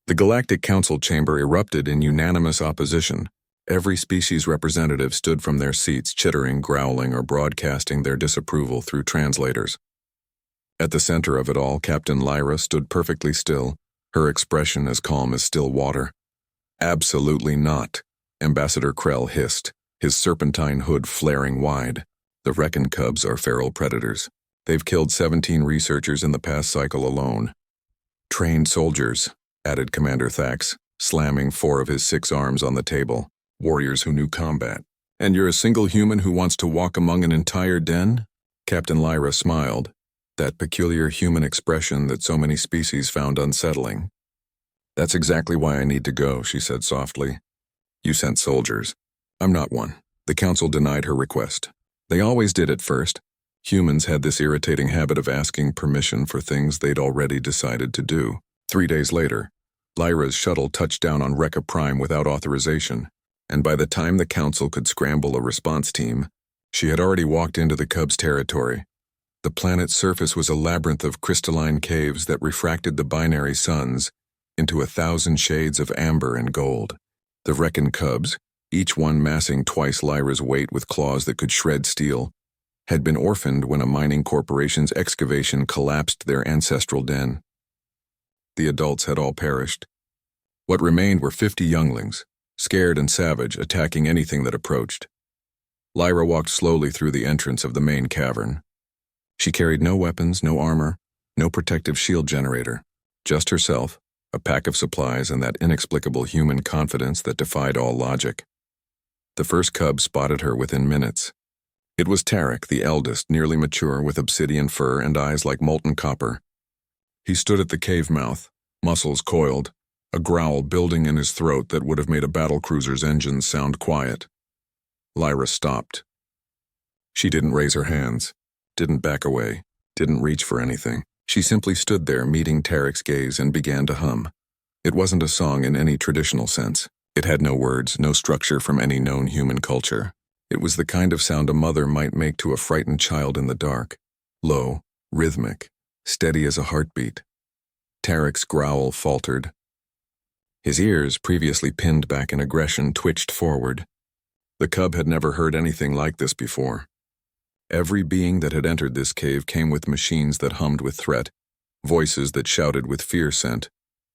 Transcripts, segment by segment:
The Galactic Council chamber erupted in unanimous opposition. Every species representative stood from their seats, chittering, growling, or broadcasting their disapproval through translators. At the center of it all, Captain Lyra stood perfectly still, her expression as calm as still water. "Absolutely not," Ambassador Krell hissed, his serpentine hood flaring wide. "The Reckon Cubs are feral predators. They've killed 17 researchers in the past cycle alone." "Trained soldiers," added Commander Thax, slamming 4 of his 6 arms on the table. "Warriors who knew combat. And you're a single human who wants to walk among an entire den?" Captain Lyra smiled, that peculiar human expression that so many species found unsettling. "That's exactly why I need to go," she said softly. "You sent soldiers. I'm not one." The council denied her request. They always did at first. Humans had this irritating habit of asking permission for things they'd already decided to do. 3 days later, Lyra's shuttle touched down on Rekka Prime without authorization, and by the time the council could scramble a response team, she had already walked into the Cubs' territory. The planet's surface was a labyrinth of crystalline caves that refracted the binary suns into 1,000 shades of amber and gold. The Reckon Cubs, each one massing twice Lyra's weight with claws that could shred steel, had been orphaned when a mining corporation's excavation collapsed their ancestral den. The adults had all perished. What remained were 50 younglings, scared and savage, attacking anything that approached. Lyra walked slowly through the entrance of the main cavern. She carried no weapons, no armor, no protective shield generator, just herself, a pack of supplies, and that inexplicable human confidence that defied all logic. The first cub spotted her within minutes. It was Tarek, the eldest, nearly mature, with obsidian fur and eyes like molten copper. He stood at the cave mouth, muscles coiled, a growl building in his throat that would have made a battlecruiser's engines sound quiet. Lyra stopped. She didn't raise her hands, didn't back away, didn't reach for anything. She simply stood there, meeting Tarek's gaze, and began to hum. It wasn't a song in any traditional sense. It had no words, no structure from any known human culture. It was the kind of sound a mother might make to a frightened child in the dark. Low, rhythmic, steady as a heartbeat. Tarek's growl faltered. His ears, previously pinned back in aggression, twitched forward. The cub had never heard anything like this before. Every being that had entered this cave came with machines that hummed with threat, voices that shouted with fear scent,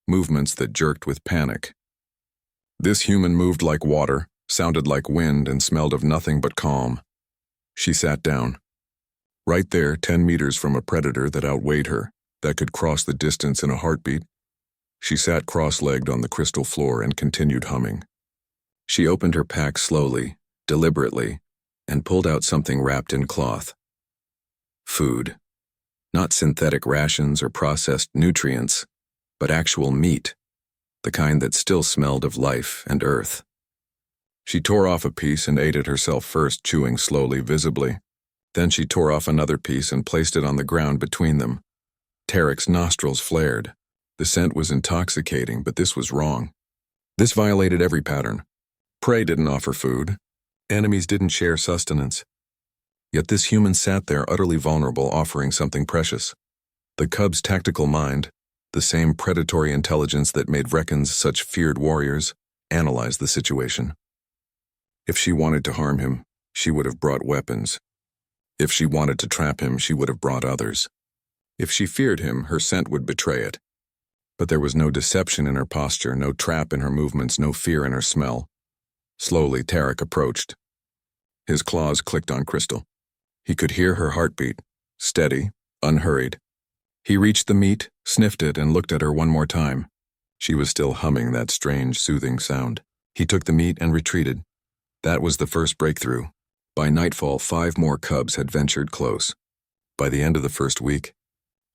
movements that jerked with panic. This human moved like water, sounded like wind, and smelled of nothing but calm. She sat down. Right there, 10 meters from a predator that outweighed her, that could cross the distance in a heartbeat, she sat cross-legged on the crystal floor and continued humming. She opened her pack slowly, deliberately, and pulled out something wrapped in cloth. Food. Not synthetic rations or processed nutrients, but actual meat, the kind that still smelled of life and earth. She tore off a piece and ate it herself first, chewing slowly, visibly. Then she tore off another piece and placed it on the ground between them. Tarek's nostrils flared. The scent was intoxicating, but this was wrong. This violated every pattern. Prey didn't offer food. Enemies didn't share sustenance. Yet this human sat there utterly vulnerable, offering something precious. The cub's tactical mind, the same predatory intelligence that made Reckons such feared warriors, analyzed the situation. If she wanted to harm him, she would have brought weapons. If she wanted to trap him, she would have brought others. If she feared him, her scent would betray it. But there was no deception in her posture, no trap in her movements, no fear in her smell. Slowly, Tarek approached. His claws clicked on crystal. He could hear her heartbeat, steady, unhurried. He reached the meat, sniffed it, and looked at her one more time. She was still humming that strange, soothing sound. He took the meat and retreated. That was the first breakthrough. By nightfall, 5 more cubs had ventured close. By the end of the first week,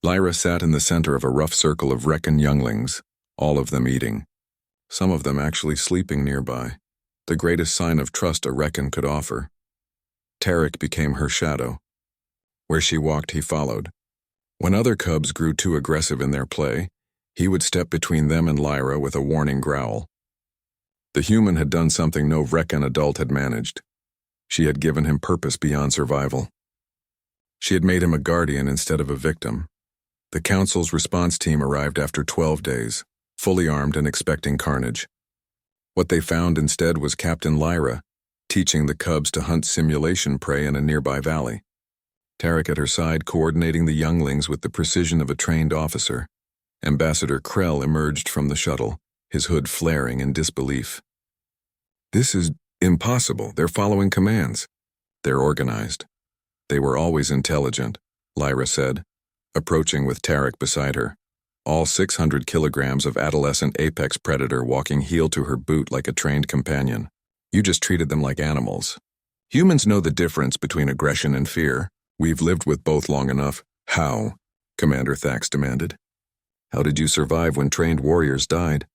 Lyra sat in the center of a rough circle of Reckon younglings, all of them eating. Some of them actually sleeping nearby, the greatest sign of trust a Reckon could offer. Tarek became her shadow. Where she walked, he followed. When other cubs grew too aggressive in their play, he would step between them and Lyra with a warning growl. The human had done something no Reckon adult had managed. She had given him purpose beyond survival. She had made him a guardian instead of a victim. The council's response team arrived after 12 days, fully armed and expecting carnage. What they found instead was Captain Lyra, teaching the cubs to hunt simulation prey in a nearby valley. Tarek at her side coordinating the younglings with the precision of a trained officer. Ambassador Krell emerged from the shuttle, his hood flaring in disbelief. "This is impossible. They're following commands. They're organized. They were always intelligent," Lyra said, approaching with Tarek beside her, all 600 kilograms of adolescent apex predator walking heel to her boot like a trained companion. "You just treated them like animals. Humans know the difference between aggression and fear. We've lived with both long enough." "How?" Commander Thax demanded. "How did you survive when trained warriors died?"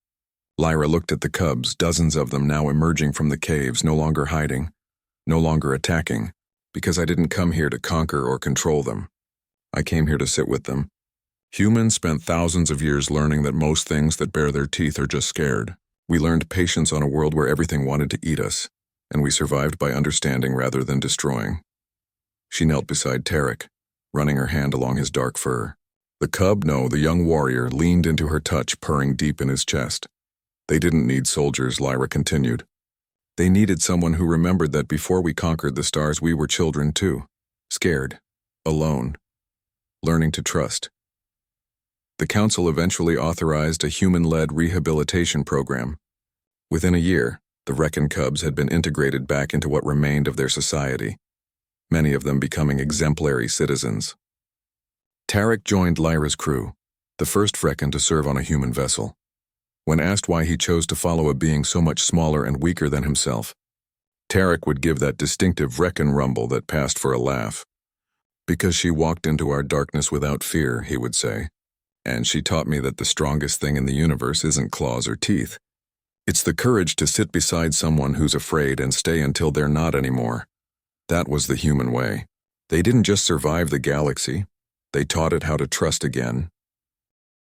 Lyra looked at the cubs, dozens of them now emerging from the caves, no longer hiding, no longer attacking, "Because I didn't come here to conquer or control them. I came here to sit with them. Humans spent thousands of years learning that most things that bare their teeth are just scared. We learned patience on a world where everything wanted to eat us, and we survived by understanding rather than destroying." She knelt beside Tarek, running her hand along his dark fur. The cub, no, the young warrior, leaned into her touch, purring deep in his chest. "They didn't need soldiers," Lyra continued. "They needed someone who remembered that before we conquered the stars we were children too. Scared. Alone. Learning to trust." The council eventually authorized a human-led rehabilitation program. Within a year, the Reckon cubs had been integrated back into what remained of their society, many of them becoming exemplary citizens. Tarek joined Lyra's crew, the first Reckon to serve on a human vessel. When asked why he chose to follow a being so much smaller and weaker than himself, Tarek would give that distinctive Reckon rumble that passed for a laugh. "Because she walked into our darkness without fear," he would say. "And she taught me that the strongest thing in the universe isn't claws or teeth. It's the courage to sit beside someone who's afraid and stay until they're not anymore." That was the human way. They didn't just survive the galaxy. They taught it how to trust again,